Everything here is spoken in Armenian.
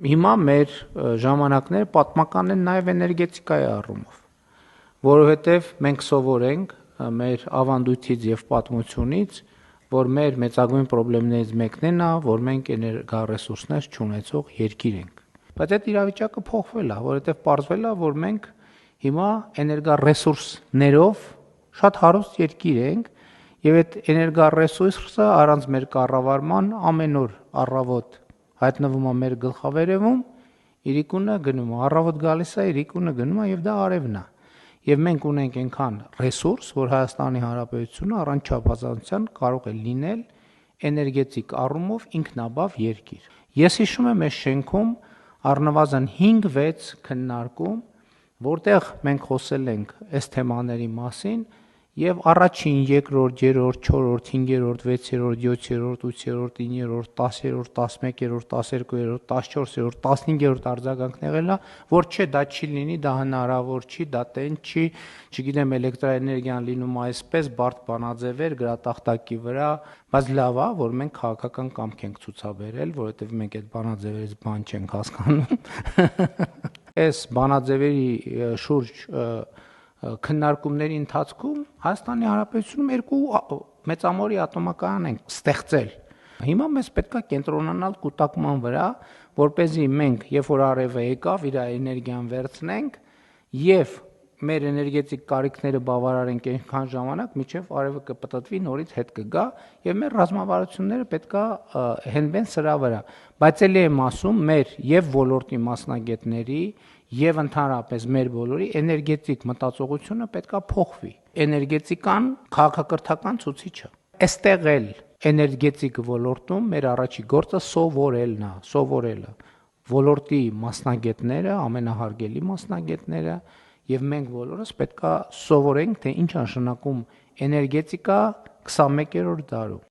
Հիմա մեր ժամանակները պատմական են նաև էներգետիկայի առումով, որովհետև մենք սովորենք մեր ավանդույթից եւ պատմությունից, որ մեր մեծագույն խնդիրներից մեկն է նա, որ մենք էներգառեսուրսներ չունեցող երկիր ենք։ Բայց այդ իրավիճակը փոխվել է, որովհետև պարզվել է, որ մենք հիմա էներգառեսուրսներով շատ հարուստ երկիր ենք եւ այդ էներգառեսուրսը առանց մեր կառավարման ամեն օր առավոտ հայտնվում է մեր գլխավերևում, իրիկունը գնում է, առավոտ գալիս է, իրիկունը գնում է եւ դա արևն է։ Եվ մենք ունենք այնքան ռեսուրս, որ Հայաստանի Հանրապետությունը առանց չափազանցության կարող է լինել էներգետիկ առումով ինքնաբավ երկիր։ Ես հիշում եմ այս շենքում առնվազն 5-6 քննարկում, որտեղ մենք խոսել ենք այս թեմաների մասին եւ առաջին, երկրորդ, երրորդ, չորրորդ, 5-րդ, 6-րդ, 7-րդ, 8-րդ, 9-րդ, 10-րդ, 11-րդ, 12-րդ, 14-րդ, 15-րդ արձագանքն եղել է, որ չէ, դա չի լինի, դա հնարավոր չի, դա տենց չի, չգիտեմ, էլեկտրաէներգիան լինում է այսպես, բարդ բանաձևեր, գրատախտակի վրա, բայց լավ է, որ մենք քաղաքական կամք ենք ցուցաբերել, որովհետեւ մենք այդ բանաձևերից բան չենք հասկանում։ Այս բանաձևերի շուրջ քննարկումների ընթացքում Հայաստանի Հանրապետությունում երկու մեծամորի ատոմակայան են ստեղծել։ Հիմա մեզ պետքա կենտրոնանալ կուտակման վրա, որպեսզի մենք, երբ որ արևը եկավ, իր էներգիան վերցնենք եւ մեր էներգետիկ կարիքները բավարարենք այնքան ժամանակ, մինչեւ արևը կպտտվի, նորից հետ կգա եւ մեր ռազմավարությունները պետքա հենվեն սրա վրա։ Բայց ելի եմ ասում, մեր եւ ոլորտի մասնագետների եւ ընդհանրապես մեր բոլորի էներգետիկ մտածողությունը պետքա փոխվի։ Էներգետիկան քաղաքակրթական ցուցիչ է։ Այստեղ էլ էներգետիկ ոլորտում մեր առաջի գործը սովորելն է, սովորելը։ Ոլորտի մասնագետները, ամենահարգելի մասնագետները եւ մենք բոլորս պետքա սովորենք, թե ինչ է նշանակում էներգետիկա 21-րդ դարում։